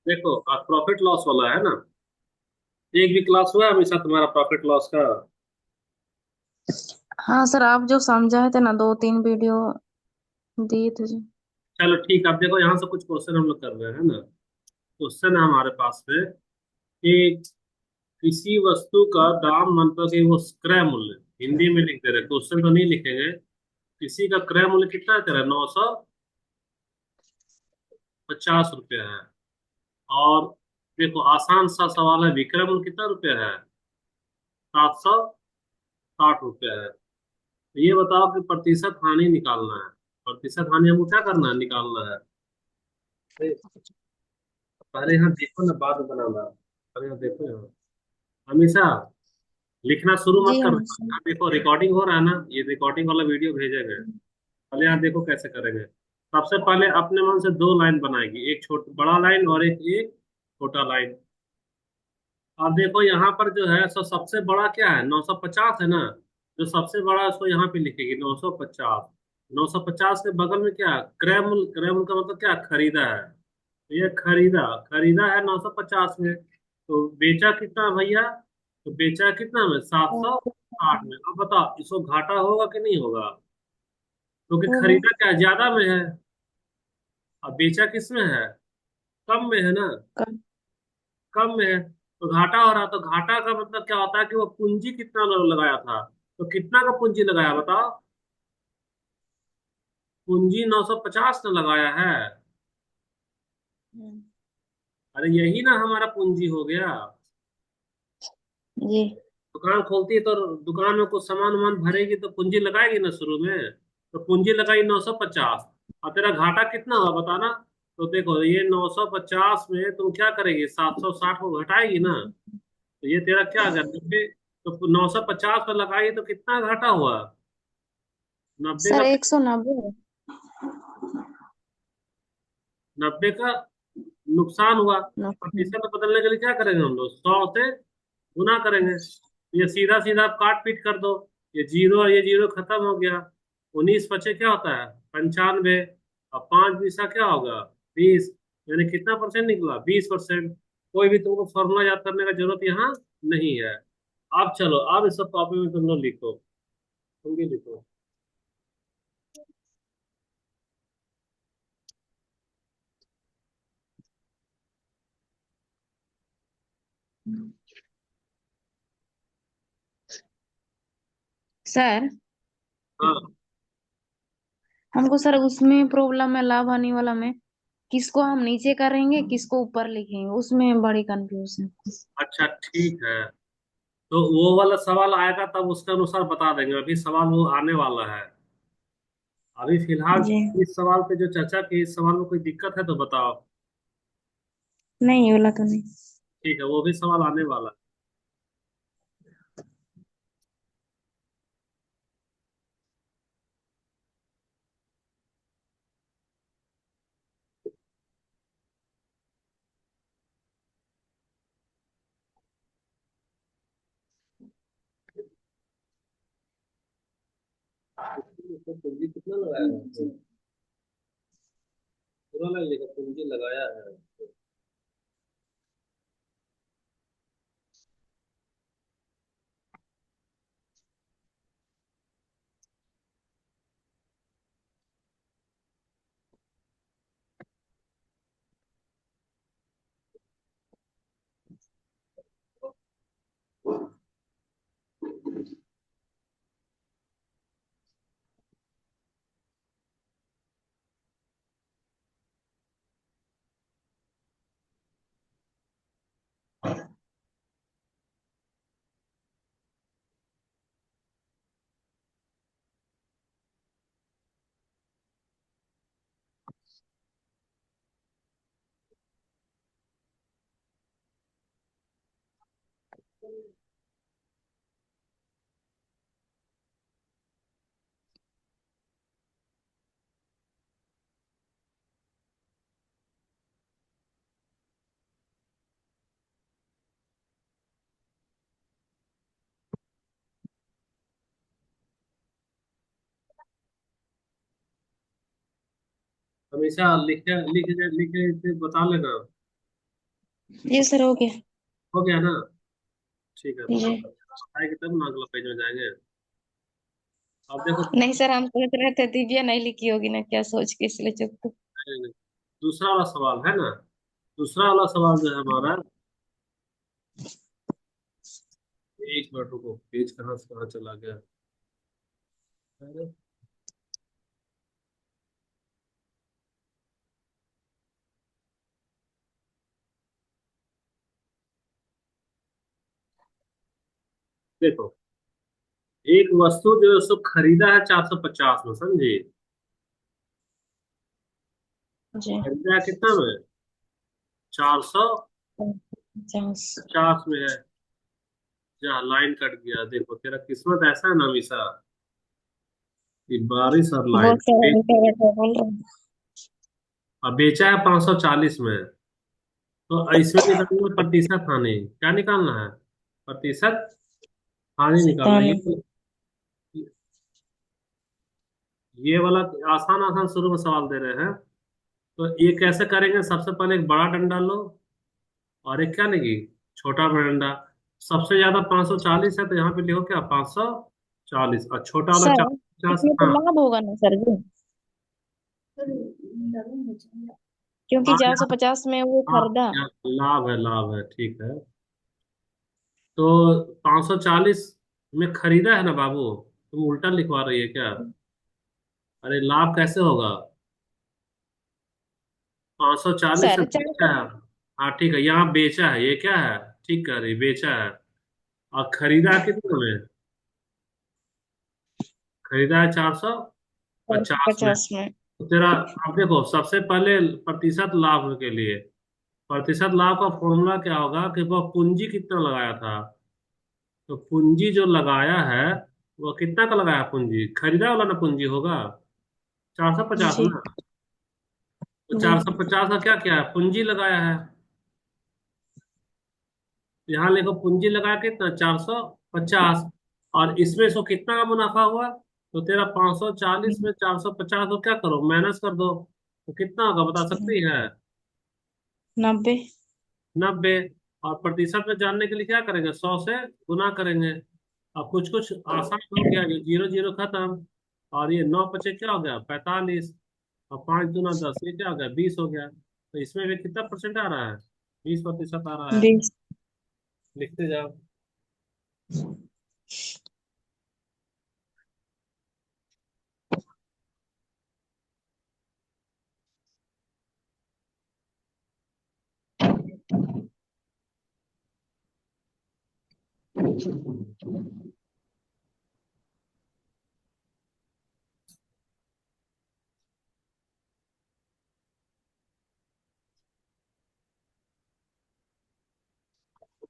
देखो profit loss वाला है ना। एक भी क्लास हुआ है हमेशा तुम्हारा प्रॉफिट लॉस का? हाँ सर, आप जो समझाए थे ना, 2-3 वीडियो दिए थे जी। चलो ठीक है, अब देखो यहाँ से कुछ क्वेश्चन हम लोग कर रहे हैं ना। क्वेश्चन है हमारे पास में कि किसी वस्तु का दाम, मतलब कि वो क्रय मूल्य हिंदी में लिख दे रहे, क्वेश्चन तो नहीं लिखेंगे। किसी का क्रय मूल्य कितना है तेरा? 950 रुपया है। और देखो आसान सा सवाल है, विक्रय मूल्य कितना रुपया है? 760 रुपया है। तो ये बताओ कि प्रतिशत हानि निकालना है। प्रतिशत हानि हमको क्या करना है? निकालना है। पहले यहाँ देखो ना, बाद में बनाना। पहले यहाँ देखो, यहाँ हमेशा लिखना शुरू मत जी करना। हाँ सर। यहाँ देखो रिकॉर्डिंग हो रहा है ना, ये रिकॉर्डिंग वाला वीडियो भेजेंगे। पहले यहाँ देखो कैसे करेंगे। सबसे पहले अपने मन से दो लाइन बनाएगी, एक छोटा बड़ा लाइन और एक एक छोटा लाइन। अब देखो यहाँ पर जो है सो सबसे बड़ा क्या है? 950 है ना। जो सबसे बड़ा है उसको यहाँ पे लिखेगी 950। 950 के बगल में क्या है? क्रय मूल्य। क्रय मूल्य का मतलब क्या है? खरीदा है। तो ये खरीदा, खरीदा है 950 में। तो बेचा कितना है भैया? तो बेचा कितना में? 760 में। अब बताओ इसको घाटा होगा कि नहीं होगा? क्योंकि होगा। खरीदा क्या है? ज्यादा में है। अब बेचा किस में है? कम में है ना। कब? कम में है तो घाटा हो रहा। तो घाटा का मतलब क्या होता है कि वो पूंजी कितना लगाया था। तो कितना का पूंजी लगाया बताओ? पूंजी 950 न लगाया है। हम्म, अरे यही ना हमारा पूंजी हो गया। जी। दुकान खोलती है तो दुकान में कुछ सामान वामान भरेगी तो पूंजी लगाएगी ना शुरू में। तो पूंजी लगाई 950। और तेरा घाटा कितना हुआ बताना। तो देखो ये 950 में तुम क्या करेगी? 760 को घटाएगी ना। तो ये तेरा क्या आ गया? 90। तो 950 पर लगाई तो कितना घाटा हुआ? 90 सर का। 190। 90 का नुकसान हुआ। नुकसान। प्रतिशत बदलने के लिए क्या करेंगे हम लोग? 100 से गुना करेंगे। ये सीधा सीधा आप काट पीट कर दो। ये जीरो और ये जीरो खत्म हो गया। 19 बचे क्या होता है? 95। और 5 पैसा क्या होगा? 20। यानी कितना परसेंट निकला? 20%। कोई भी तुमको फॉर्मूला याद करने का जरूरत यहाँ नहीं है। अब चलो, अब इस सब कॉपी में तुम लोग लिखो। तुम भी लिखो। सर, हाँ। हमको सर उसमें प्रॉब्लम है, लाभ हानि वाला में। किसको हम नीचे करेंगे, किसको ऊपर लिखेंगे, उसमें बड़ी कंफ्यूजन। अच्छा ठीक है। तो वो वाला सवाल आएगा तब उसके अनुसार बता देंगे, अभी सवाल वो आने वाला है। अभी फिलहाल जी। इस सवाल पे जो चर्चा की, इस सवाल में कोई दिक्कत है तो बताओ। नहीं, ये वाला तो नहीं। ठीक है, वो भी सवाल आने वाला है। इसमें पूंजी कितना लगाया है? पूरा नहीं लिखा, पूंजी लगाया है। हमेशा लिख लिख लिख लिख बता लेना। ये सर हो गया। हो गया ना? ठीक है, तो जी। आएगी तब ना अगला पेज में जाएंगे। अब देखो, नहीं सर, हम सोच रहे थे दिव्या नहीं लिखी होगी ना क्या, सोच के इसलिए चुप थे। दूसरा वाला सवाल है ना, दूसरा वाला सवाल जो है हमारा, एक मिनट रुको, पेज कहाँ से कहाँ चला गया। अरे, देखो, एक वस्तु जो है उसको खरीदा है 450 में, समझे? जी। खरीदा है कितना में? 50। 450 में है। जहाँ लाइन कट गया, देखो तेरा किस्मत ऐसा है ना हमेशा, कि बारिश और लाइन। बहुत सारा उल्टा बैठा बोल रहे हैं। अब बेचा है 540 में, तो इसमें निकालना है प्रतिशत हानि। क्या निकालना है? प्रतिशत हानि निकालना है। सतानवे। ये वाला आसान आसान शुरू में सवाल दे रहे हैं। तो ये कैसे करेंगे? सबसे पहले एक बड़ा डंडा लो, और एक क्या लेगी, छोटा डंडा। सबसे ज्यादा 540 है, तो यहाँ पे लिखो क्या, 540, और छोटा वाला सर 450। इसमें तो हाँ लाभ होगा ना सर जी, क्योंकि हाँ 450 में वो हाँ, खरीदा। यहाँ लाभ है, लाभ है, ठीक है। तो 540 में खरीदा है ना बाबू, तुम उल्टा लिखवा रही है क्या? अरे लाभ कैसे होगा? 540 से सर बेचा है। हाँ ठीक है, यहाँ बेचा है, ये क्या है, ठीक कह रही, बेचा है। और खरीदा कितना में? खरीदा है 450 में। 450 में। तो तेरा, अब देखो सबसे पहले प्रतिशत लाभ के लिए, प्रतिशत लाभ का फॉर्मूला क्या होगा, कि वह पूंजी कितना लगाया था। तो पूंजी जो लगाया है, वो कितना का लगाया पूंजी, खरीदा वाला ना पूंजी होगा, 450 जी। ना। तो जी। 450 का क्या क्या है, पूंजी लगाया है। यहाँ देखो पूंजी लगाया कितना, 450, और इसमें सो कितना का मुनाफा हुआ। तो तेरा 540 में 450 को क्या करो, माइनस कर दो, तो कितना होगा बता सकती है? 90। 90। और प्रतिशत में जानने के लिए क्या करेंगे, 100 से गुना करेंगे। अब कुछ कुछ आसान हो गया, ये जीरो जीरो खत्म, और ये 9 बचे क्या हो गया, 45, और 5 दूना 10, ये क्या हो गया, 20 हो गया। तो इसमें भी कितना परसेंट आ रहा है, 20% आ रहा है। 20। लिखते जाओ।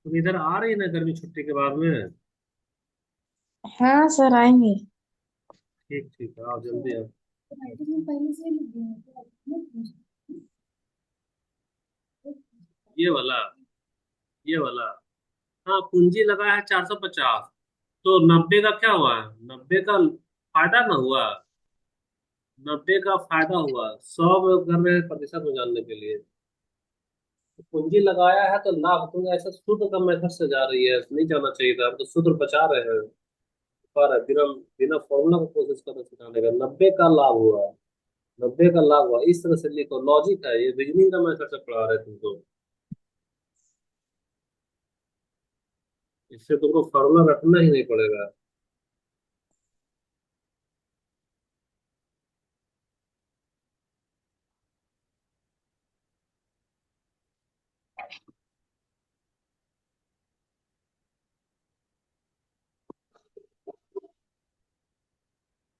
तुम इधर आ रही है ना गर्मी छुट्टी के बाद में? हाँ सर आएंगे। ठीक ठीक है, आओ जल्दी आओ। ये वाला, ये वाला, हाँ पूंजी लगा है 450, तो 90 का क्या हुआ, 90 का फायदा ना हुआ, 90 का फायदा हुआ, 100 में कर रहे हैं प्रतिशत में जानने के लिए। तो पूंजी लगाया है तो लाभ, तुम ऐसा शुद्ध का मेथड से जा रही है, नहीं जाना चाहिए था, हम तो शुद्ध बचा रहे हैं। पर बिना बिना फॉर्मूला को कोशिश कर रहे सिखाने का, 90 का लाभ हुआ, 90 का लाभ हुआ, इस तरह से लिखो, लॉजिक है ये, रीजनिंग का मेथड से पढ़ा रहे तुमको। इससे तुमको फॉर्मूला रखना ही नहीं पड़ेगा।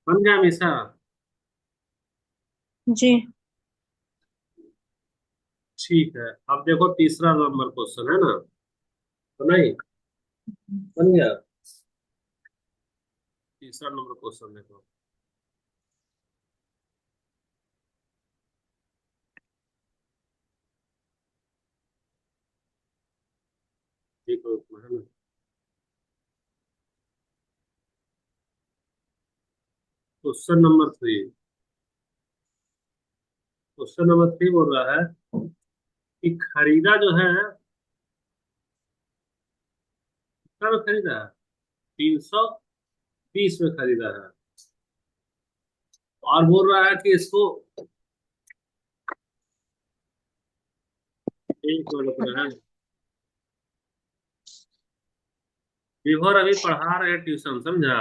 बन गया हमेशा। जी। ठीक है, अब देखो तीसरा नंबर क्वेश्चन है ना, तो नहीं, बन गया। तीसरा नंबर क्वेश्चन देखो, ठीक है ना। क्वेश्चन नंबर 3, क्वेश्चन नंबर 3 बोल रहा है कि खरीदा जो है कितना में खरीदा है? 320 में खरीदा है। और बोल रहा है कि इसको एक मिनट रुकना है। विभोर अभी पढ़ा रहे हैं ट्यूशन, समझा?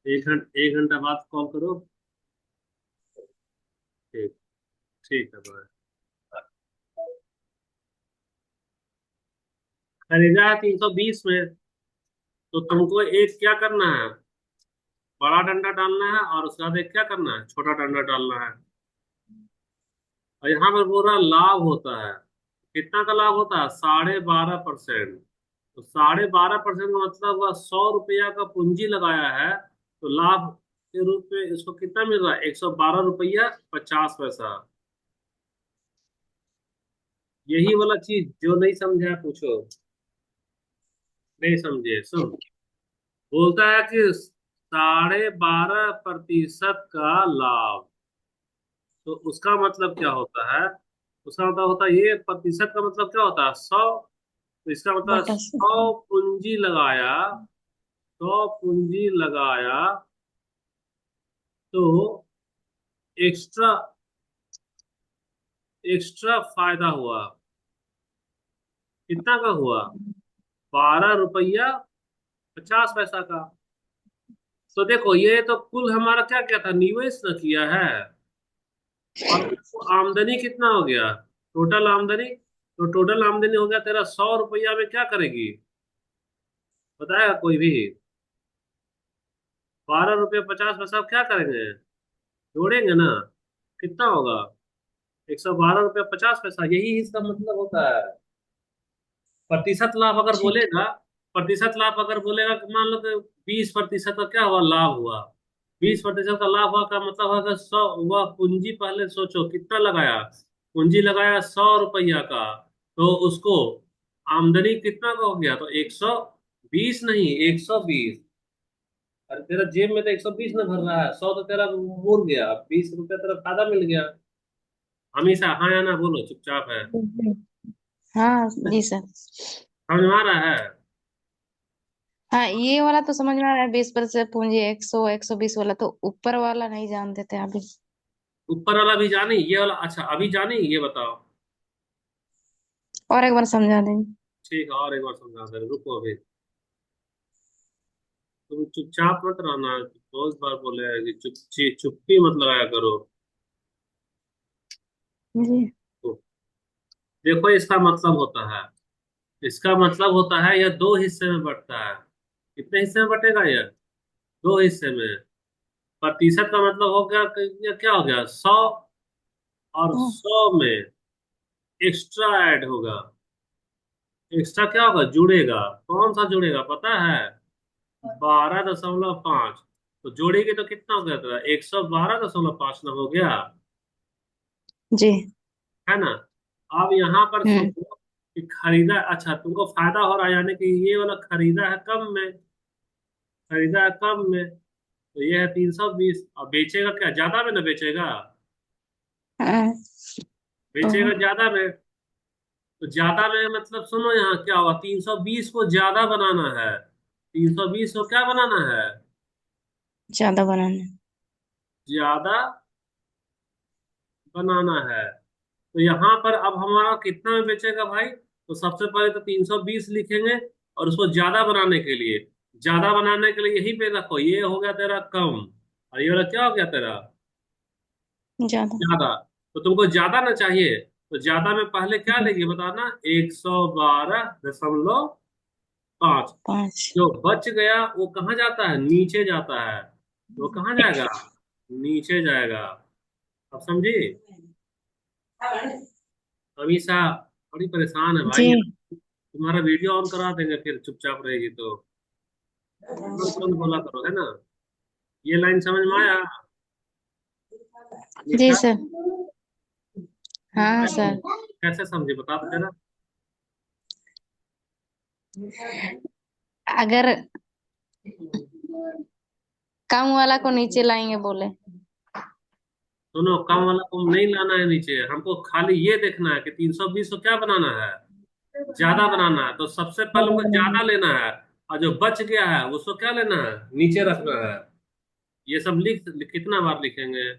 1 घंटा बाद कॉल करो। ठीक। ठीक है बाय। खरीदा है 320 में। तो तुमको एक क्या करना है, बड़ा डंडा डालना है, और उसके बाद एक क्या करना है, छोटा डंडा डालना है। और यहाँ पर बोल रहा लाभ होता है। कितना का लाभ होता है? 12.5%। तो 12.5% का मतलब वह 100 रुपया का पूंजी लगाया है, तो लाभ के रूप में इसको कितना मिल रहा है? 112 रुपया 50 पैसा। यही वाला चीज जो नहीं समझा है पूछो। नहीं समझे सुन। बोलता है कि 12.5% का लाभ। तो उसका मतलब क्या होता है? उसका मतलब होता है, ये प्रतिशत का मतलब क्या होता है? 100। तो इसका मतलब बटा से। 100 पूंजी लगाया, 100 पूंजी लगाया, तो एक्स्ट्रा एक्स्ट्रा फायदा हुआ। कितना का हुआ? 12 रुपया 50 पैसा का। तो देखो, ये तो कुल हमारा क्या क्या था, निवेश न किया है। और उसको आमदनी कितना हो गया? टोटल आमदनी। तो टोटल आमदनी हो गया तेरा 100 रुपया में क्या करेगी? बताएगा कोई भी? 12 रुपया 50 पैसा क्या करेंगे? जोड़ेंगे ना। कितना होगा? 112 रुपया 50 पैसा। यही इसका मतलब होता है। प्रतिशत लाभ अगर ठीक। बोलेगा, प्रतिशत लाभ अगर बोलेगा कि मान लो कि 20% का क्या हुआ, लाभ हुआ। 20% का लाभ हुआ का मतलब है कि 100, वह पूंजी पहले सोचो कितना लगाया। पूंजी लगाया 100 रुपया का। तो उसको आमदनी कितना का हो गया? तो 120 नहीं, 120। अरे तेरा जेब में तो 120 न भर रहा है, 100 तो तेरा मुड़ गया, 20 रुपया तेरा फायदा मिल गया। हमेशा हाँ या ना बोलो, चुपचाप है। हाँ जी सर। समझ में आ रहा है? हाँ ये वाला तो समझ में आ रहा है, 20% पूंजी 100 120 वाला तो ऊपर वाला नहीं जानते थे अभी। ऊपर वाला भी जानी, ये वाला अच्छा अभी जानी, ये बताओ। और एक बार समझा देंगे। ठीक है, और एक बार समझा दे, रुको अभी। तुम चुपचाप मत रहना। बहुत बार बोले हैं कि चुप्पी मत लगाया करो। जी। तो देखो, इसका मतलब होता है, इसका मतलब होता है यह दो हिस्से में बंटता है। कितने हिस्से में बटेगा यह? दो हिस्से में। प्रतिशत का मतलब हो गया ये क्या हो गया? 100। और हाँ। 100 में एक्स्ट्रा ऐड होगा। एक्स्ट्रा क्या होगा? जुड़ेगा। कौन सा जुड़ेगा पता है? 12.5। तो जोड़ेगी तो कितना हो गया तेरा? 112.5 ना हो गया। जी। है ना? अब यहाँ पर हम्म। सोचो कि खरीदा, अच्छा तुमको फायदा हो रहा है, यानी कि ये वाला खरीदा है कम में। खरीदा है कम में। तो ये है 320। अब बेचेगा क्या, ज्यादा में ना बेचेगा? हाँ। बेचेगा ओहो। ज्यादा में। तो ज्यादा में मतलब सुनो, यहाँ क्या हुआ, 320 को ज्यादा बनाना है। 320 को क्या बनाना है? ज्यादा बनाना। ज्यादा बनाना है। तो यहाँ पर अब हमारा कितना में बेचेगा भाई? तो सबसे पहले तो 320 लिखेंगे। और उसको ज्यादा बनाने के लिए, ज्यादा बनाने के लिए यहीं पे रखो, ये हो गया तेरा कम। और ये वाला क्या हो गया तेरा? ज्यादा। ज्यादा। तो तुमको ज्यादा ना चाहिए, तो ज्यादा में पहले क्या जी। लेंगे बताना? 112.5। 5। जो बच गया वो कहाँ जाता है? नीचे जाता है। वो कहाँ जाएगा? नीचे जाएगा। अब समझी? अमीषा बड़ी परेशान है जी। भाई। तुम्हारा वीडियो ऑन करा देंगे फिर चुपचाप रहेगी तो। तुरंत तुरंत बोला करो, है ना? ये लाइन समझ में आया? जी अमीषा, सर। हाँ कैसे सर। कैसे समझे बता तो जरा। अगर कम वाला को नीचे लाएंगे बोले। सुनो, कम वाला को नहीं लाना है नीचे, हमको खाली ये देखना है कि 320 को क्या बनाना है? ज्यादा बनाना है तो सबसे पहले ज्यादा हमको बनाना ज्यादा लेना है, और जो बच गया है उसको क्या लेना है, नीचे रखना है। ये सब कितना बार लिखेंगे।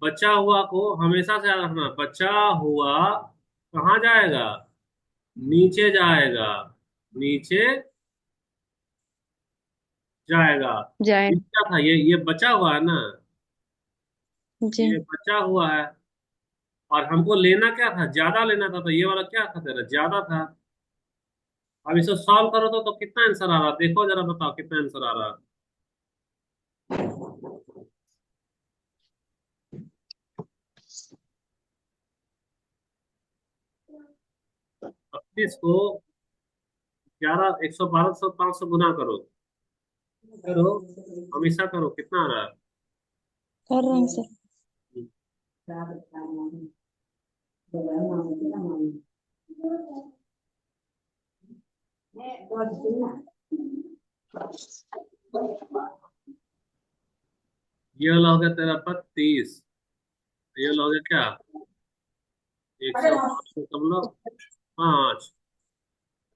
बचा हुआ को हमेशा से याद रखना, बचा हुआ कहाँ जाएगा, नीचे जाएगा, नीचे जाएगा। जाए। ये क्या था, ये बचा हुआ है ना, ये जी। बचा हुआ है। और हमको लेना क्या था, ज्यादा लेना था, तो ये वाला क्या था तेरा, ज्यादा था। अब इसे सॉल्व करो तो कितना आंसर आ रहा है, देखो जरा बताओ कितना आंसर आ रहा है। 32 को 11, 112 से 500 गुना करो, करो, हमेशा करो, कितना आ रहा है। कर रहे हैं सर। ये वाला हो गया तेरा 32, ये वाला हो गया क्या, 105.5,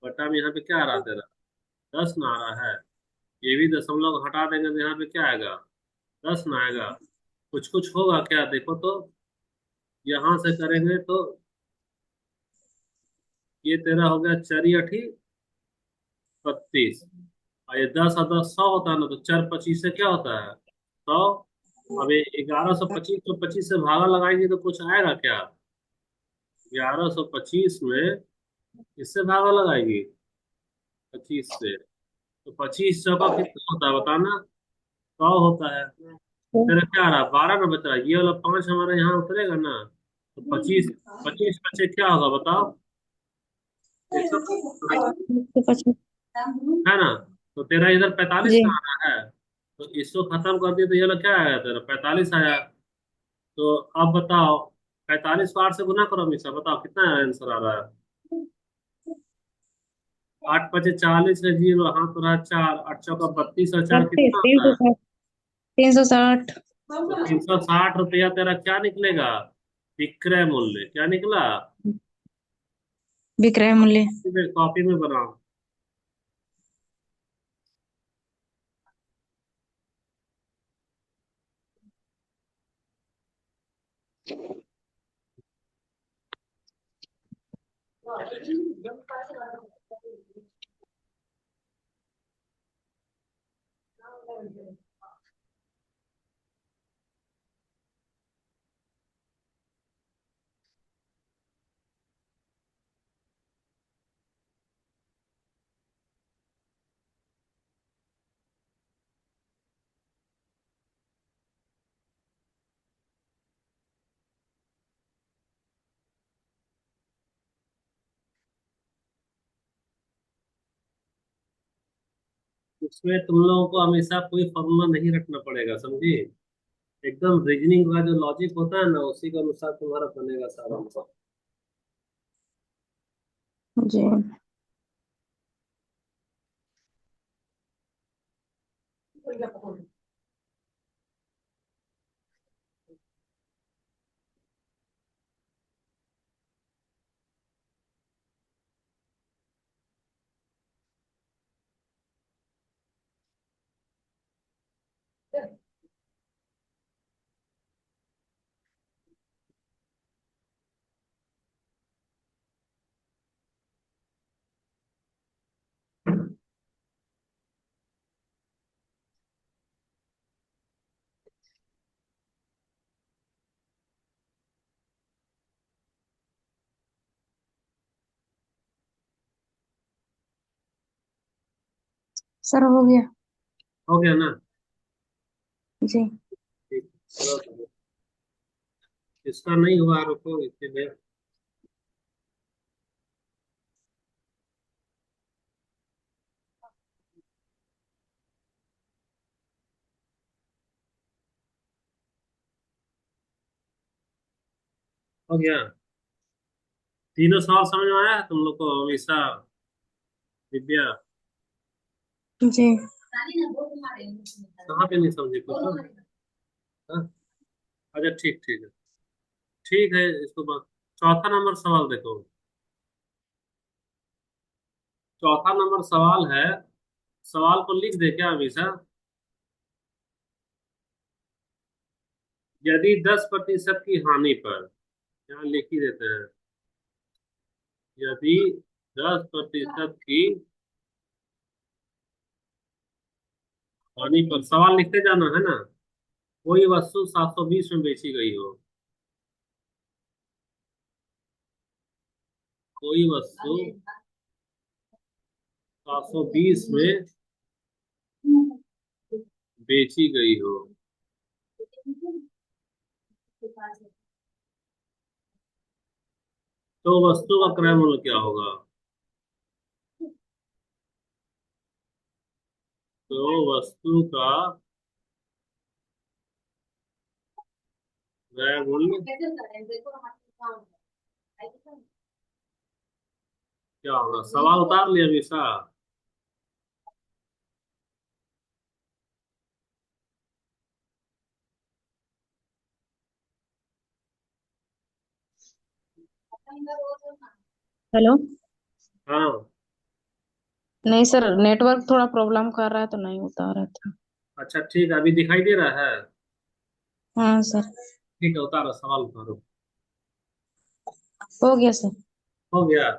बटा में यहाँ पे क्या आ रहा है तेरा, 10 ना आ रहा है। ये भी दशमलव हटा देंगे तो यहाँ पे क्या आएगा, 10 ना आएगा। कुछ कुछ होगा क्या देखो तो, यहाँ से करेंगे तो ये तेरा हो गया 4×8 = 32, और ये 10 और 10 100 होता है ना, तो 4×25 से क्या होता है, 100। अब ये 1125 को 25 से भागा लगाएंगे तो कुछ आएगा क्या, 1125 में इससे भागा लगाएगी 25 से, तो 25 चौका कितना होता है बताना, 100 होता है। तेरा क्या आ रहा है, 12 ना बच रहा है, ये वाला 5 हमारे यहाँ उतरेगा ना, तो 25, 25 बचे क्या होगा बताओ, 100 तो 25। है ना। तो तेरा इधर 45 जी। का आना है, तो इसको खत्म कर दिया तो ये वाला क्या आया तेरा, 45 आया। तो अब बताओ, 45 को 8 से गुना करो हमेशा, बताओ कितना आंसर आ रहा है। 8×5 = 40 है, जीरो हाथ तो रहा 4, 8 चौका 32 और 4 बत्तीस, कितना तीन होता सौ है। साठ 360। तो 360 रुपया तेरा क्या निकलेगा, विक्रय मूल्य क्या निकला। विक्रय मूल्य। कॉपी में बनाओ। इसमें तुम लोगों को हमेशा कोई फॉर्मूला नहीं रखना पड़ेगा, समझे। एकदम रीजनिंग का जो लॉजिक होता है ना, उसी के अनुसार तुम्हारा बनेगा सारा। जी। सर हो गया। हो गया ना। जी। ठीक, चलो तो। इसका नहीं हुआ, रुको इसीलिए। हो गया। तीनों सवाल समझ में आया है तुम लोग को हमेशा, दिव्या। जी। कहाँ पे नहीं समझे कुछ तो? हाँ? अच्छा ठीक, ठीक है। ठीक है, इसको चौथा नंबर सवाल देखो। चौथा नंबर सवाल है। सवाल को लिख दे क्या हमेशा। यदि 10% की हानि पर, यहाँ लिख ही देते हैं। यदि 10% की हानि पर, सवाल लिखते जाना है ना। कोई वस्तु 720 में बेची गई हो। कोई वस्तु 720 में बेची गई हो, तो वस्तु का क्रय मूल्य क्या होगा। तो वस्तु का क्रय मूल्य क्या होगा। सवाल उतार लिया हमेशा। हेलो। हाँ। नहीं सर, नेटवर्क थोड़ा प्रॉब्लम कर रहा है तो नहीं उतार रहा था। अच्छा ठीक है, अभी दिखाई दे रहा है। हाँ सर। ठीक है, उतारो, सवाल उतारो। हो गया सर। हो गया।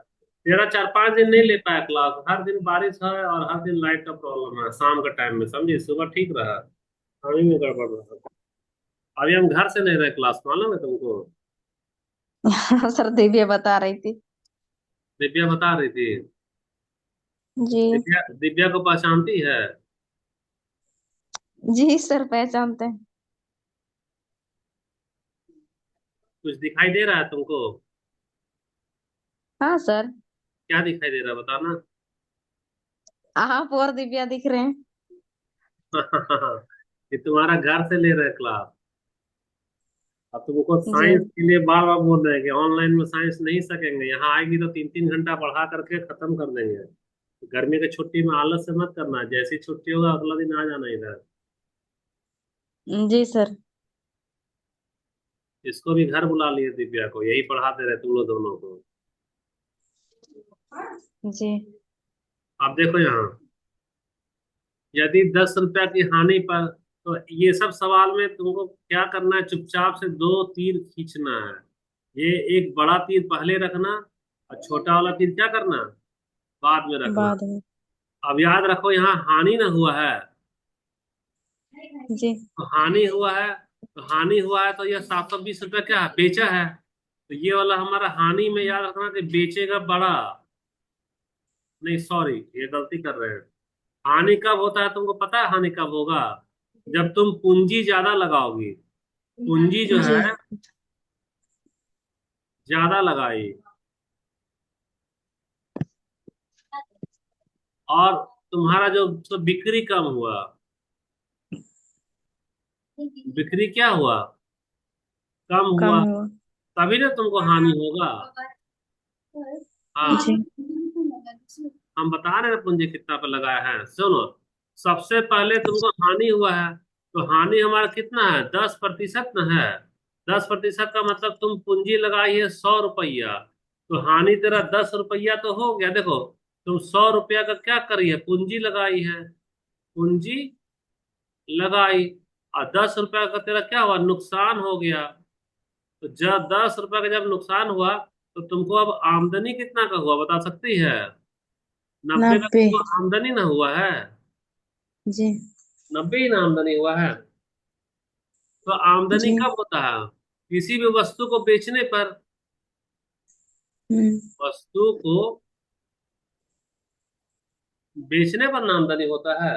तेरा 4-5 दिन नहीं ले पाया क्लास, हर दिन बारिश है और हर दिन लाइट का प्रॉब्लम है शाम के टाइम में, समझी। सुबह ठीक रहा, पानी में गड़बड़ रहा। अभी हम घर से नहीं रहे क्लास, मालूम है तुमको। सर दिव्या बता रही थी। दिव्या बता रही थी। जी। दिव्या दिव्या को पहचानती है। जी सर, पहचानते हैं। कुछ दिखाई दे रहा है तुमको। हाँ सर। क्या दिखाई दे रहा है बताना। आप और दिव्या दिख रहे हैं। ये तुम्हारा घर से ले रहे क्लास। अब तुमको जी। साइंस के लिए बार बार बोल रहे हैं कि ऑनलाइन में साइंस नहीं सकेंगे, यहाँ आएगी तो 3-3 घंटा पढ़ा करके खत्म कर देंगे। गर्मी की छुट्टी में आलस से मत करना, जैसी छुट्टी होगा अगला दिन आ जाना इधर। जी सर। इसको भी घर बुला लिए, दिव्या को यही पढ़ाते रहे तुम लोग दोनों को। जी। अब देखो यहाँ, यदि 10 रुपया की हानि पर, तो ये सब सवाल में तुमको क्या करना है, चुपचाप से दो तीर खींचना है। ये एक बड़ा तीर पहले रखना, और छोटा वाला तीर क्या करना, बाद में रखना। बाद में। अब याद रखो, यहाँ हानि ना हुआ है। जी। तो हानि हुआ है, तो हानि हुआ है तो यह 720 रुपया क्या है, बेचा है। तो ये वाला हमारा हानि में याद रखना कि बेचेगा बड़ा। नहीं सॉरी, ये गलती कर रहे हैं। हानि कब होता है तुमको पता है, हानि कब होगा। जब तुम पूंजी ज्यादा लगाओगी। पूंजी जो जी। है ज्यादा लगाई, और तुम्हारा जो तो बिक्री कम हुआ। बिक्री क्या हुआ, कम कम हुआ। हुआ। तभी ना तुमको हानि होगा। हाँ। जी। हम बता रहे हैं पूंजी कितना पे लगाया है, सुनो। सबसे पहले तुमको हानि हुआ है, तो हानि हमारा कितना है, 10% ना है। 10% का मतलब तुम पूंजी लगाई है 100 रुपया, तो हानि तेरा 10 रुपया तो हो गया। देखो, तुम 100 रुपया का क्या करी है, पूंजी लगाई है। पूंजी लगाई, और 10 रुपया का तेरा क्या हुआ, नुकसान हो गया। तो जब 10 रुपया का जब नुकसान हुआ, तो तुमको अब आमदनी कितना का हुआ बता सकती है। 90 का 90। तुमको आमदनी ना हुआ है। जी। 90 ही ना आमदनी हुआ है। तो आमदनी जी। कब होता है, किसी भी वस्तु को बेचने पर। हम्म। वस्तु को बेचने पर ना आमदनी होता है।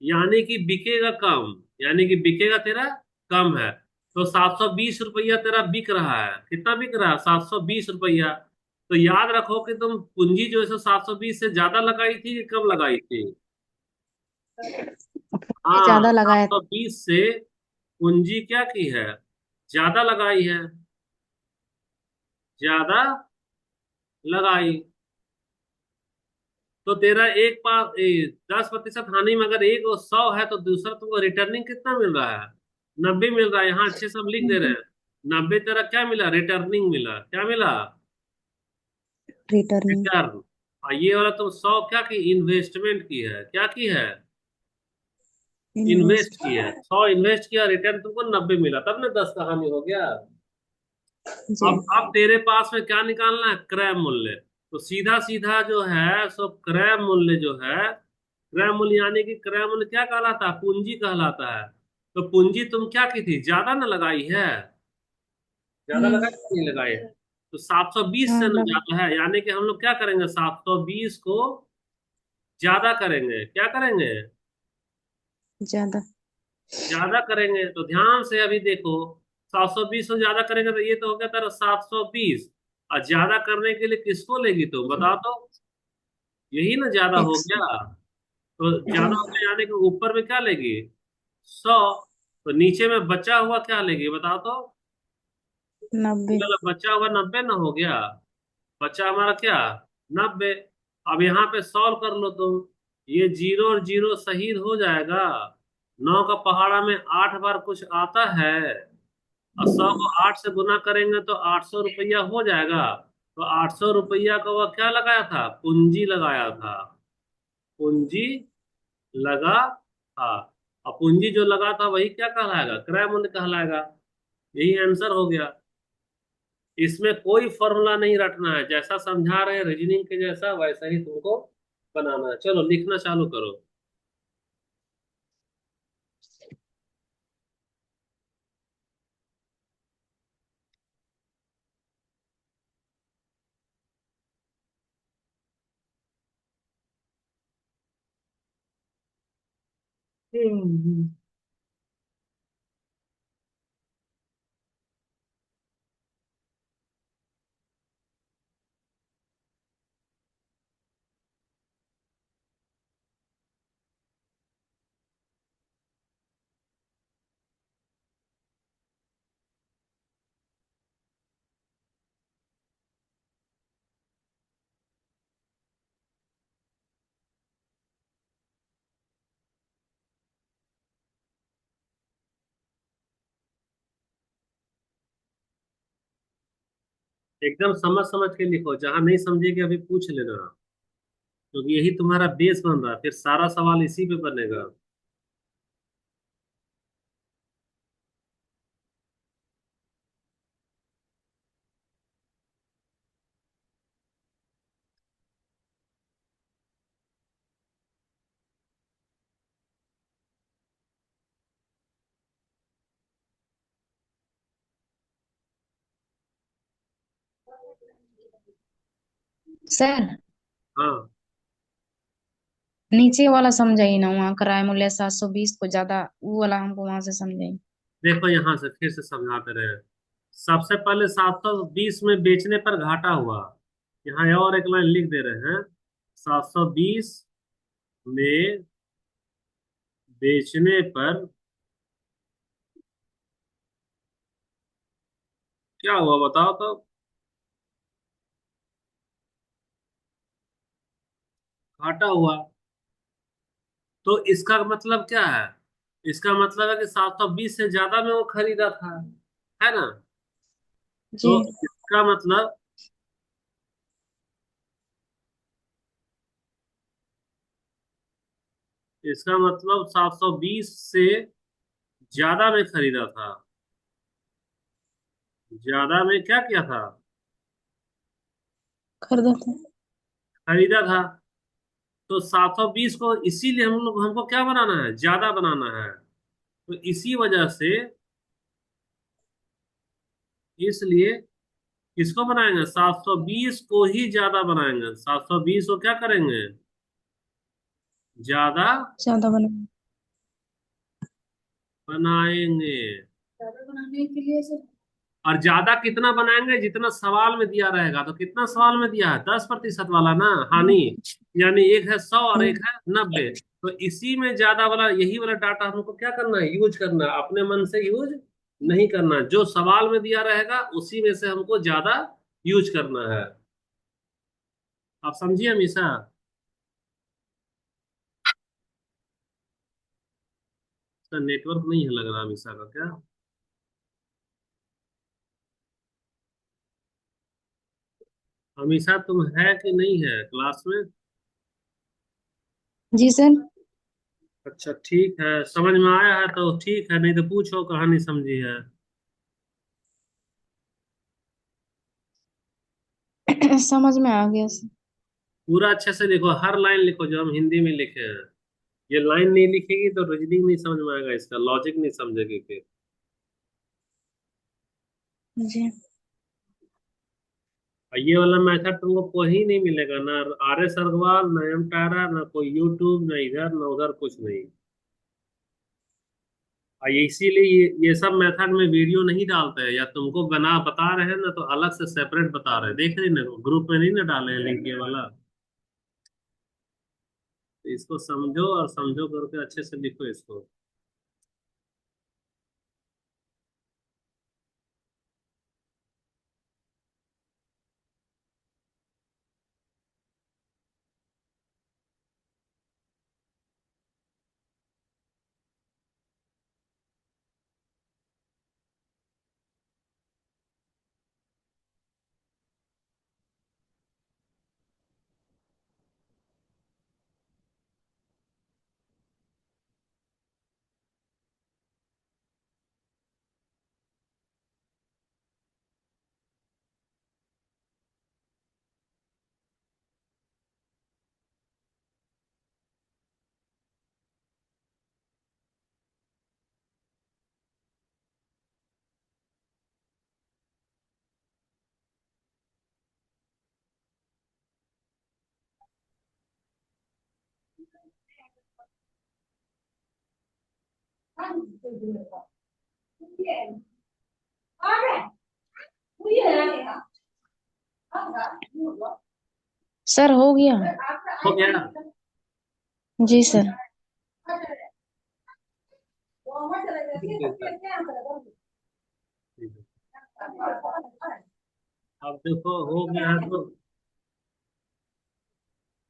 यानी कि बिकेगा कम, यानी कि बिकेगा तेरा कम है। तो 720 रुपया तेरा बिक रहा है, कितना बिक रहा है, 720 रुपया। तो याद रखो कि तुम पूंजी जो है 720 से ज्यादा लगाई थी कि कम लगाई थी। ये हाँ, ज्यादा सात लगाया सौ था। बीस से पूंजी क्या की है, ज्यादा लगाई है, ज्यादा लगाई। तो तेरा एक पास 10% हानि में अगर एक और 100 है, तो दूसरा तुमको रिटर्निंग कितना मिल रहा है, 90 मिल रहा है। यहाँ अच्छे से हम लिख दे रहे हैं। 90 तेरा क्या मिला, रिटर्निंग मिला, क्या मिला, रिटर्निंग। रिटर्न। और ये वाला तुम 100 क्या की इन्वेस्टमेंट की है, क्या की है, इन्वेस्ट इन्वेस्ट। की है। 100 इन्वेस्ट किया, रिटर्न तुमको 90 मिला, तब ना 10 कहानी हो गया। जी। अब तेरे पास में क्या निकालना है, क्रय मूल्य। तो सीधा सीधा जो है सो क्रय मूल्य जो है, क्रय मूल्य यानी कि क्रय मूल्य क्या कहलाता है, पूंजी कहलाता है। तो पूंजी तुम क्या की थी, ज्यादा ना लगाई है, ज्यादा हम्म। लगाई कि नहीं लगाई। तो 720 हाँ से ना लगा। ज्यादा है, यानी कि हम लोग क्या करेंगे, 720 को ज्यादा करेंगे, क्या करेंगे, ज्यादा। ज्यादा करेंगे। तो ध्यान से अभी देखो, 720 को ज्यादा करेंगे तो ये तो हो गया तेरा 720। और ज्यादा करने के लिए किसको लेगी, तो बता दो, यही ना ज्यादा हो एक्स। गया। तो जी। ज्यादा हो गया यानी कि ऊपर में क्या लेगी, 100। तो नीचे में बचा हुआ क्या लेगी बता दो, 90। चलो बचा हुआ 90 ना हो गया, बचा हमारा क्या, 90। अब यहाँ पे सॉल्व कर लो तुम, ये जीरो और जीरो शहीद हो जाएगा। 9 का पहाड़ा में 8 बार कुछ आता है, और 100 को 8 से गुना करेंगे तो 800 रुपया हो जाएगा। तो 800 रुपया का वह क्या लगाया था, पूंजी लगाया था, पूंजी लगा था। और पूंजी जो लगा था वही क्या कहलाएगा, क्रय मूल्य कहलाएगा। यही आंसर हो गया। इसमें कोई फॉर्मूला नहीं रखना है, जैसा समझा रहे हैं रीजनिंग के जैसा वैसा ही तुमको बनाना है। चलो लिखना चालू करो। हम्म। एकदम समझ समझ के लिखो, जहां नहीं समझेगी अभी पूछ लेना, क्योंकि यही तुम्हारा बेस बन रहा है, फिर सारा सवाल इसी पे बनेगा। सर, हाँ नीचे वाला समझाइए ना, वहाँ किराया मूल्य 720 को ज्यादा, वो वाला हमको वहां से समझाइए। देखो, यहां से फिर से समझाते रहे। सबसे पहले 720 में बेचने पर घाटा हुआ, यहाँ और एक लाइन लिख दे रहे हैं। 720 में बेचने पर क्या हुआ बताओ तो, घाटा हुआ। तो इसका मतलब क्या है, इसका मतलब है कि 720 से ज्यादा में वो खरीदा था, है ना। जी। तो इसका मतलब, इसका मतलब 720 से ज्यादा में खरीदा था, ज्यादा में क्या किया था, खरीदा था। खरीदा था। तो 720 को इसीलिए हम लोग, हमको क्या बनाना है, ज्यादा बनाना है। तो इसी वजह से, इसलिए किसको बनाएंगे, 720 को ही ज्यादा बनाएंगे, 720 को क्या करेंगे, ज्यादा ज्यादा बना। बनाएंगे। ज्यादा बनाने के लिए सर। और ज्यादा कितना बनाएंगे, जितना सवाल में दिया रहेगा। तो कितना सवाल में दिया है, 10% वाला ना हानि, यानी एक है 100 और एक है 90। तो इसी में ज्यादा वाला, यही वाला डाटा हमको क्या करना है, यूज करना है, अपने मन से यूज नहीं करना। जो सवाल में दिया रहेगा उसी में से हमको ज्यादा यूज करना है। आप समझिए हमेशा। इसका नेटवर्क नहीं है लग रहा हमेशा का क्या। हमेशा तुम है कि नहीं है क्लास में? जी सर। अच्छा ठीक है, समझ में आया है तो ठीक है, नहीं तो पूछो कहानी समझी है। समझ में आ गया सर। पूरा अच्छे से लिखो, हर लाइन लिखो जो हम हिंदी में लिखे हैं। ये लाइन नहीं लिखेगी तो रीजनिंग नहीं समझ में आएगा, इसका लॉजिक नहीं समझेगी फिर। जी। और ये वाला मेथड तुमको कहीं नहीं मिलेगा, ना आर एस अग्रवाल, ना एम टारा, ना कोई यूट्यूब, ना इधर ना उधर, कुछ नहीं। और ये इसीलिए ये सब मेथड में वीडियो नहीं डालते हैं, या तुमको बना बता रहे हैं ना तो अलग से सेपरेट बता रहे हैं, देख रही ना, ग्रुप में नहीं ना डाले हैं लिंक ये वाला। तो इसको समझो, और समझो करके अच्छे से लिखो इसको। सर हो गया। हो गया? जी सर। ठीक है सर। ठीक है। अब देखो हो गया है तो,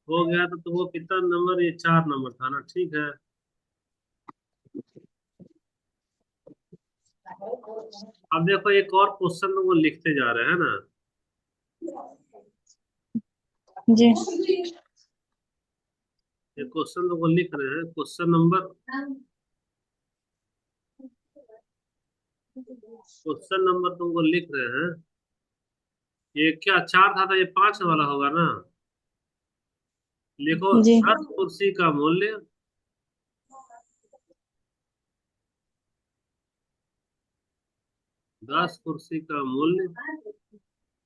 हो गया तो वो कितना नंबर, ये 4 नंबर था ना, ठीक है। अब देखो एक और क्वेश्चन तो वो लिखते जा रहे हैं ना। जी। ये क्वेश्चन तो वो लिख रहे हैं, क्वेश्चन नंबर तुमको लिख रहे हैं। ये क्या 4 था, ये 5 वाला होगा ना। लिखो जी। 10 कुर्सी का मूल्य, 10 कुर्सी का मूल्य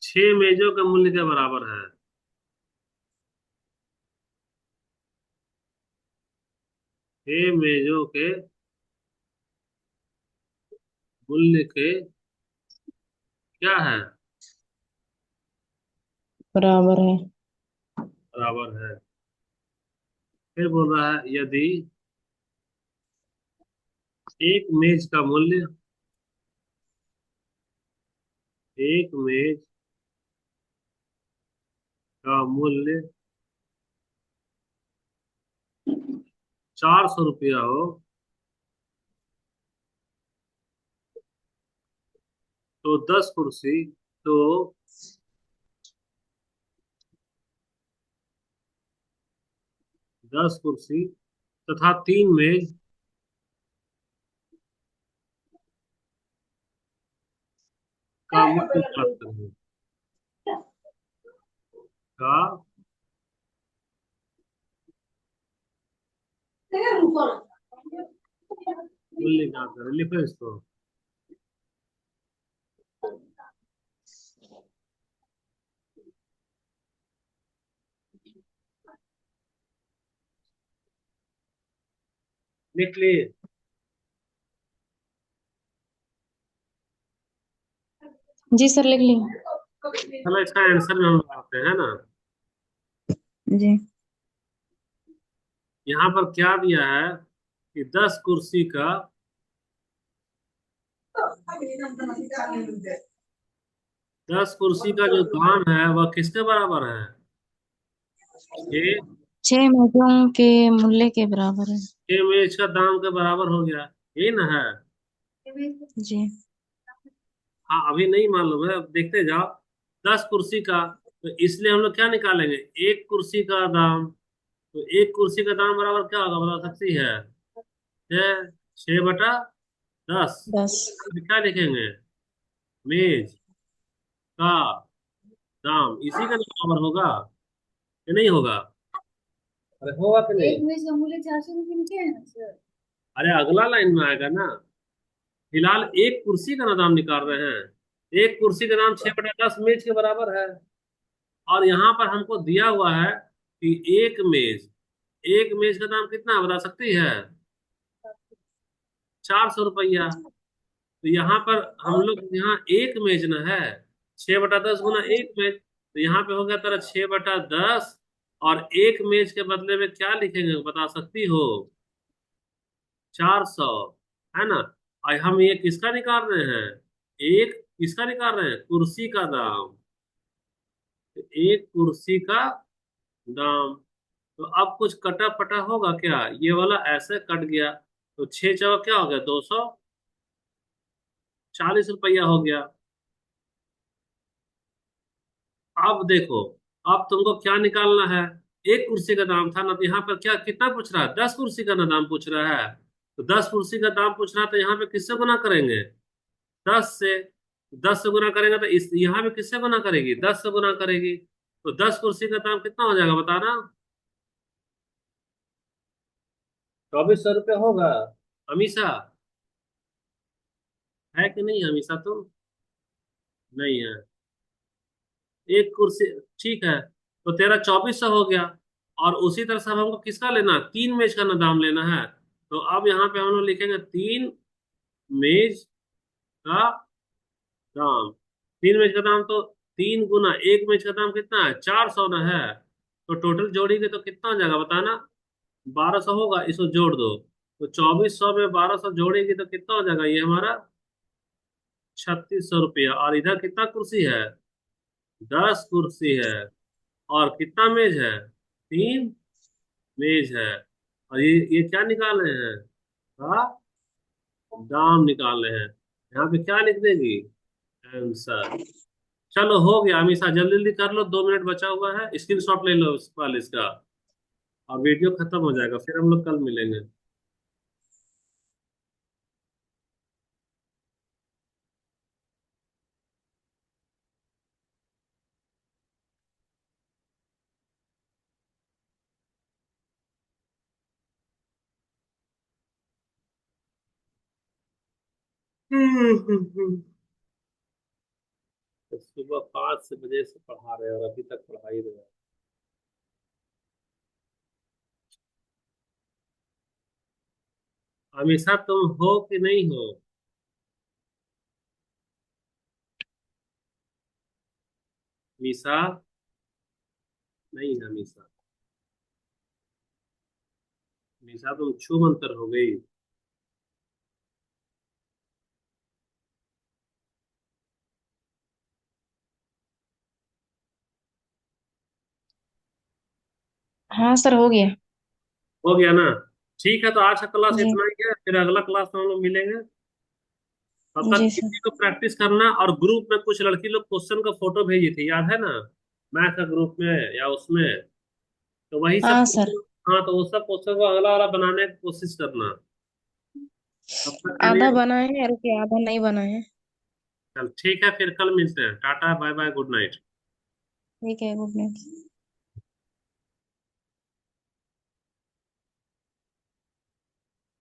6 मेजों के मूल्य के बराबर है। 6 मेजों के मूल्य के क्या है, बराबर है। बराबर है। फिर बोल रहा है यदि एक मेज का मूल्य, एक मेज का मूल्य 400 रुपया हो, तो 10 कुर्सी, तो 10 कुर्सी तथा 3 मेज का मूल्य ज्ञात करें। का मूल्य ज्ञात करें, लिखो इसको। लिख लिए? जी सर लिख ली। चलो इसका आंसर में हम लगाते हैं ना। जी। यहाँ पर क्या दिया है कि 10 कुर्सी का, 10 कुर्सी का जो दाम है वह किसके बराबर है? ये 6 मेजों के मूल्य के बराबर है। 6 मेज का दाम के बराबर हो गया, यही ना है। जी। हाँ अभी नहीं मालूम है, अब देखते जाओ। 10 कुर्सी का तो इसलिए हम लोग क्या निकालेंगे, एक कुर्सी का दाम। तो एक कुर्सी का दाम बराबर क्या होगा बता सकती है? 6/10। 10। अभी क्या लिखेंगे, मेज का दाम, इसी का बराबर होगा कि नहीं होगा? अरे होगा कि नहीं? एक में से मूल्य 400 रुपये लिखे हैं ना सर। अरे अगला लाइन में आएगा ना। फिलहाल एक कुर्सी का ना दाम निकाल रहे हैं, एक कुर्सी का दाम 6/10 मेज के बराबर है। और यहाँ पर हमको दिया हुआ है कि एक मेज का दाम कितना है, बता सकती है? 400 रुपया। तो यहाँ पर हम लोग यहाँ एक मेज ना है, 6/10 गुना एक मेज, तो यहाँ पे हो गया तेरा 6/10। और एक मेज के बदले में क्या लिखेंगे बता सकती हो? 400, है ना। और हम ये किसका निकाल रहे हैं, एक किसका निकाल रहे हैं, कुर्सी का दाम। तो एक कुर्सी का दाम। तो अब कुछ कटा पटा होगा क्या, ये वाला ऐसे कट गया, तो 6 चौक क्या हो गया, 240 रुपया हो गया। अब देखो, अब तुमको क्या निकालना है, एक कुर्सी का दाम था ना, तो यहाँ पर क्या कितना पूछ रहा है, 10 कुर्सी का ना दाम पूछ रहा है। तो 10 कुर्सी का दाम पूछ रहा है, तो यहाँ पे किससे गुना करेंगे, 10 से। 10 से गुना करेंगे तो इस यहाँ पे किससे गुना करेगी, 10 से गुना करेगी। तो 10 कुर्सी का दाम कितना हो जाएगा बताना? 2400 रुपये होगा। हमेशा है कि नहीं, हमेशा तुम नहीं है। एक कुर्सी, ठीक है, तो तेरा 2400 हो गया। और उसी तरह से अब हमको किसका लेना, 3 मेज का ना दाम लेना है। तो अब यहाँ पे हम लोग लिखेंगे 3 मेज का दाम। 3 मेज का दाम तो 3 गुना एक मेज का दाम कितना है, 400 ना है। तो टोटल जोड़ेंगे तो कितना हो जाएगा बताना? 1200 होगा, इसको जोड़ दो। तो 2400 में 1200 जोड़ेगी तो कितना हो जाएगा ये हमारा, 3600 रुपया। और इधर कितना कुर्सी है, 10 कुर्सी है। और कितना मेज है, 3 मेज है। और ये क्या निकाल रहे हैं, का दाम निकाल रहे हैं। यहाँ पे क्या लिख देगी, आंसर। चलो हो गया अमीषा, जल्दी जल्दी कर लो, 2 मिनट बचा हुआ है, स्क्रीनशॉट ले लो इस वाले इसका। और वीडियो खत्म हो जाएगा, फिर हम लोग कल मिलेंगे। तो सुबह 5 बजे से पढ़ा रहे हैं और अभी तक पढ़ा ही रहे हैं। हमेशा तुम हो कि नहीं हो? मीसा नहीं है, मीसा। मीसा तुम छू मंतर हो गई। हाँ सर, हो गया। हो गया ना? ठीक है, तो आज का क्लास जी। इतना ही है, फिर अगला क्लास में हम लोग मिलेंगे। तब तक जी सर। इसी को प्रैक्टिस करना। और ग्रुप में कुछ लड़की लोग क्वेश्चन का फोटो भेजी थी, याद है ना, मैथ का ग्रुप में या उसमें। तो वही सब हाँ सर। क्वेश्चन, हाँ, तो वो सब क्वेश्चन को अगला वाला बनाने की कोशिश करना। तब तक के लिए आधा बनाए हैं और के आधा नहीं बनाए हैं। चल ठीक है, फिर कल मिलते हैं, tata bye bye good night. ठीक है, गुड नाइट।